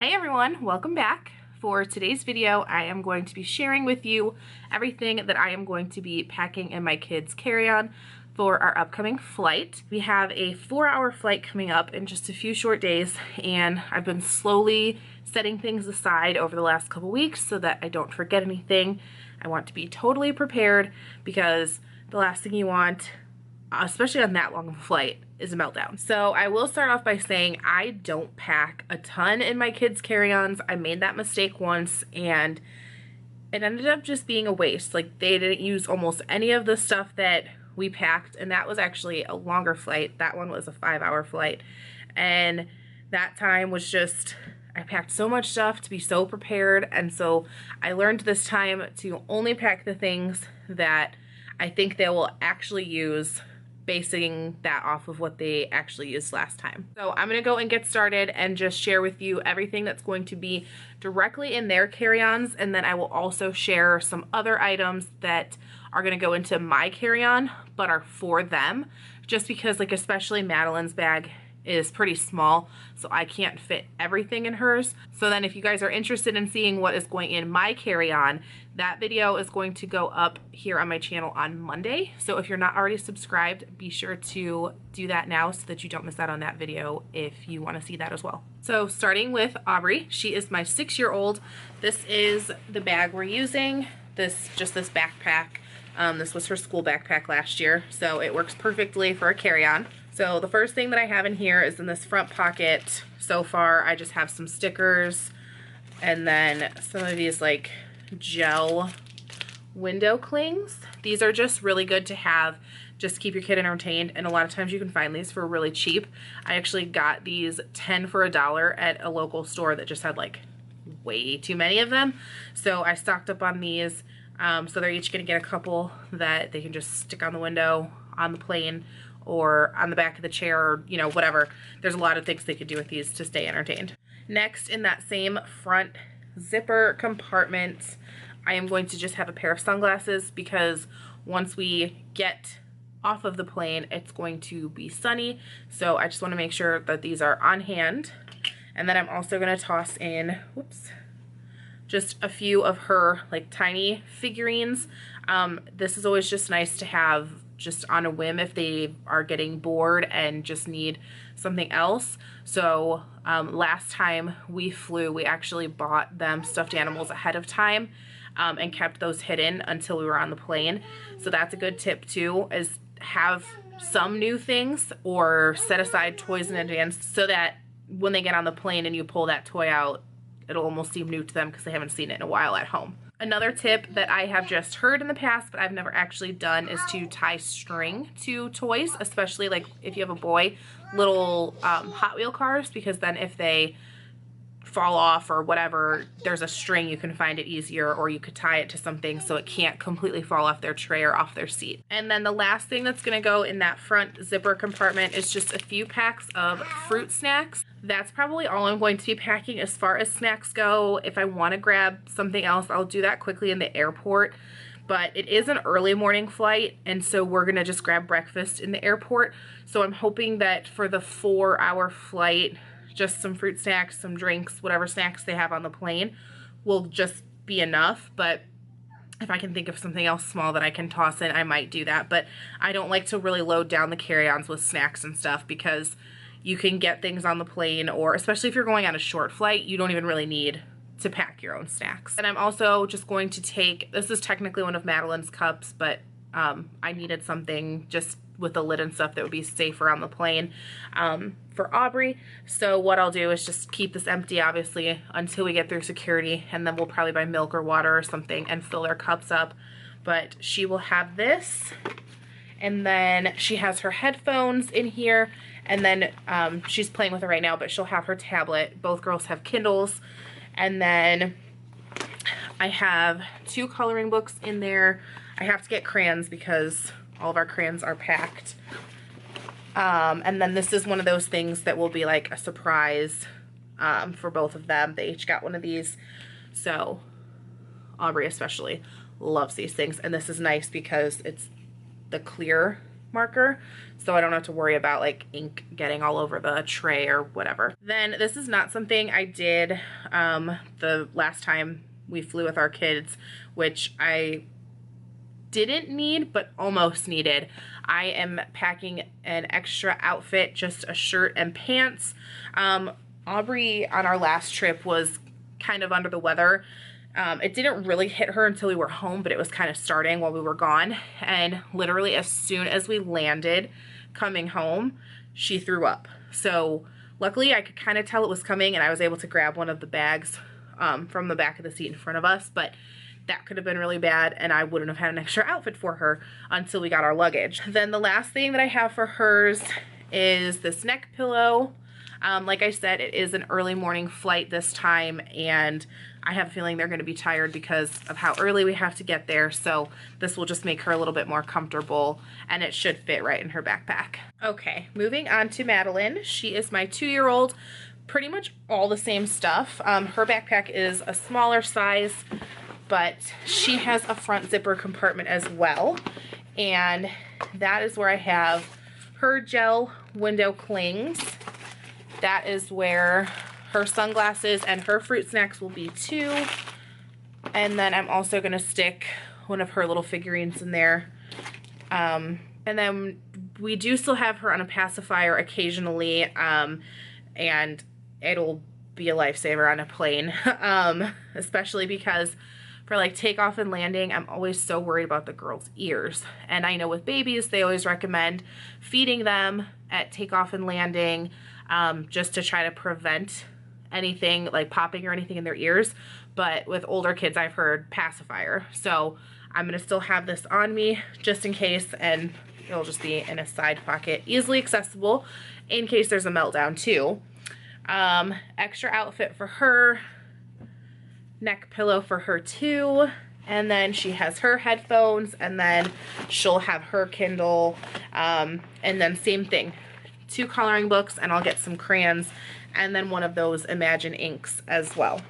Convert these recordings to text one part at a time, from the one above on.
Hey everyone, welcome back. For today's video, I am going to be sharing with you everything that I am going to be packing in my kids' carry-on for our upcoming flight. We have a 4-hour flight coming up in just a few short days, and I've been slowly setting things aside over the last couple weeks so that I don't forget anything. I want to be totally prepared because the last thing you want, especially on that long of a flight, is a meltdown. So I will start off by saying I don't pack a ton in my kids' carry-ons. I made that mistake once and it ended up just being a waste. Like, they didn't use almost any of the stuff that we packed, and that was actually a longer flight. That one was a 5-hour flight, and that time was just, I packed so much stuff to be so prepared. And so I learned this time to only pack the things that I think they will actually use, basing that off of what they actually used last time. So I'm gonna go and get started and just share with you everything that's going to be directly in their carry-ons, and then I will also share some other items that are gonna go into my carry-on but are for them, just because, like, especially Madeline's bag is pretty small, so I can't fit everything in hers. So then if you guys are interested in seeing what is going in my carry-on, that video is going to go up here on my channel on Monday. So if you're not already subscribed, be sure to do that now so that you don't miss out on that video if you want to see that as well. So starting with Aubree, she is my 6-year-old. This is the bag we're using, just this backpack. This was her school backpack last year, so it works perfectly for a carry-on. So the first thing that I have in here is in this front pocket. So far, I just have some stickers and then some of these like gel window clings. These are just really good to have, just keep your kid entertained, and a lot of times you can find these for really cheap. I actually got these 10 for $1 at a local store that just had like way too many of them. So I stocked up on these. So they're each gonna get a couple that they can just stick on the window, on the plane, or on the back of the chair, or, you know, whatever. There's a lot of things they could do with these to stay entertained. Next, in that same front zipper compartment, I am going to just have a pair of sunglasses because once we get off of the plane, it's going to be sunny. So I just want to make sure that these are on hand. And then I'm also going to toss in, just a few of her like tiny figurines. This is always just nice to have just on a whim if they are getting bored and just need something else. So last time we flew, we actually bought them stuffed animals ahead of time and kept those hidden until we were on the plane. So that's a good tip too, is have some new things or set aside toys in advance so that when they get on the plane and you pull that toy out, it'll almost seem new to them because they haven't seen it in a while at home. Another tip that I have just heard in the past, but I've never actually done, is to tie string to toys, especially like if you have a boy, little Hot Wheel cars, because then if they fall off or whatever, there's a string, you can find it easier, or you could tie it to something so it can't completely fall off their tray or off their seat. And then the last thing that's gonna go in that front zipper compartment is just a few packs of fruit snacks. That's probably all I'm going to be packing as far as snacks go. If I want to grab something else, I'll do that quickly in the airport. But it is an early morning flight, and so we're gonna just grab breakfast in the airport. So I'm hoping that for the 4-hour flight, just some fruit snacks, some drinks, whatever snacks they have on the plane will just be enough. But if I can think of something else small that I can toss in, I might do that. But I don't like to really load down the carry-ons with snacks and stuff because you can get things on the plane, or especially if you're going on a short flight, you don't even really need to pack your own snacks. And I'm also just going to take, this is technically one of Madeline's cups, but I needed something just with the lid and stuff that would be safer on the plane for Aubree. So what I'll do is just keep this empty, obviously, until we get through security, and then we'll probably buy milk or water or something and fill their cups up. But she will have this, and then she has her headphones in here, and then she's playing with it right now, but she'll have her tablet. Both girls have Kindles. And then I have 2 coloring books in there. I have to get crayons because all of our crayons are packed. And then this is one of those things that will be like a surprise for both of them. They each got one of these. So Aubree especially loves these things. And this is nice because it's the clear marker, so I don't have to worry about like ink getting all over the tray or whatever. Then this is not something I did the last time we flew with our kids, which I didn't need but almost needed. I am packing an extra outfit, just a shirt and pants. Aubree on our last trip was kind of under the weather. It didn't really hit her until we were home, but it was kind of starting while we were gone. And literally as soon as we landed coming home, she threw up. So luckily I could kind of tell it was coming, and I was able to grab one of the bags from the back of the seat in front of us, but that could have been really bad, and I wouldn't have had an extra outfit for her until we got our luggage. Then the last thing that I have for hers is this neck pillow. Like I said, it is an early morning flight this time, and I have a feeling they're going to be tired because of how early we have to get there, so this will just make her a little bit more comfortable, and it should fit right in her backpack. Okay, moving on to Madeline. She is my 2-year-old. Pretty much all the same stuff. Her backpack is a smaller size, but she has a front zipper compartment as well, and that is where I have her gel window clings. That is where her sunglasses and her fruit snacks will be too. And then I'm also going to stick one of her little figurines in there. And then we do still have her on a pacifier occasionally, and it'll be a lifesaver on a plane, especially because for like takeoff and landing, I'm always so worried about the girls' ears. And I know with babies, they always recommend feeding them at takeoff and landing, just to try to prevent anything like popping or anything in their ears. But with older kids, I've heard pacifier. So I'm gonna still have this on me just in case, and it'll just be in a side pocket, easily accessible in case there's a meltdown too. Extra outfit for her, neck pillow for her too, and then she has her headphones, and then she'll have her Kindle, and then same thing, 2 coloring books, and I'll get some crayons, and then one of those Imagine inks as well.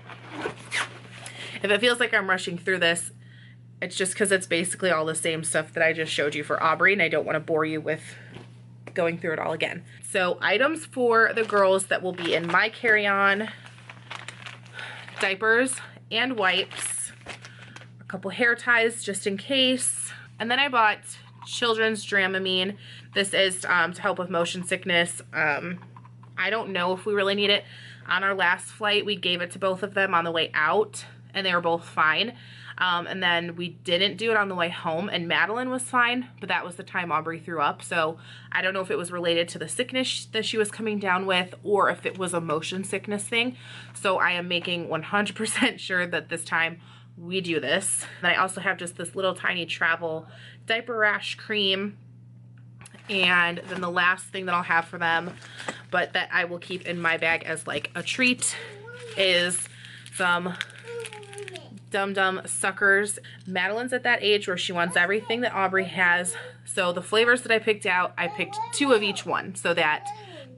If it feels like I'm rushing through this, it's just because it's basically all the same stuff that I just showed you for Aubree, and I don't want to bore you with going through it all again. So items for the girls that will be in my carry-on: diapers and wipes, a couple hair ties just in case, and then I bought children's Dramamine. This is to help with motion sickness. I don't know if we really need it. On our last flight, we gave it to both of them on the way out, and they were both fine. And then we didn't do it on the way home, and Madeline was fine, but that was the time Aubree threw up. So I don't know if it was related to the sickness that she was coming down with, or if it was a motion sickness thing. So I am making 100% sure that this time we do this. And I also have just this little tiny travel diaper rash cream. And then the last thing that I'll have for them, but that I will keep in my bag as like a treat, is some Dum Dum suckers. Madeline's at that age where she wants everything that Aubree has. So the flavors that I picked out, I picked 2 of each one so that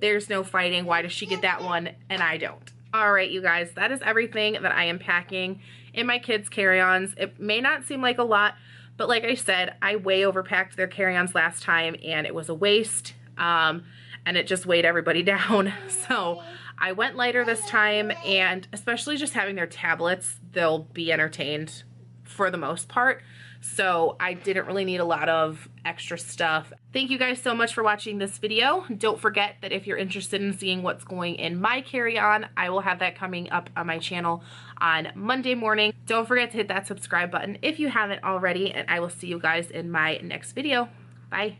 there's no fighting. Why does she get that one and I don't? All right, you guys, that is everything that I am packing in my kids' carry-ons. It may not seem like a lot, but like I said, I way overpacked their carry-ons last time, and it was a waste, and it just weighed everybody down. So I went lighter this time, and especially just having their tablets, they'll be entertained for the most part. So I didn't really need a lot of extra stuff. Thank you guys so much for watching this video. Don't forget that if you're interested in seeing what's going in my carry-on, I will have that coming up on my channel on Monday morning. Don't forget to hit that subscribe button if you haven't already, and I will see you guys in my next video. Bye.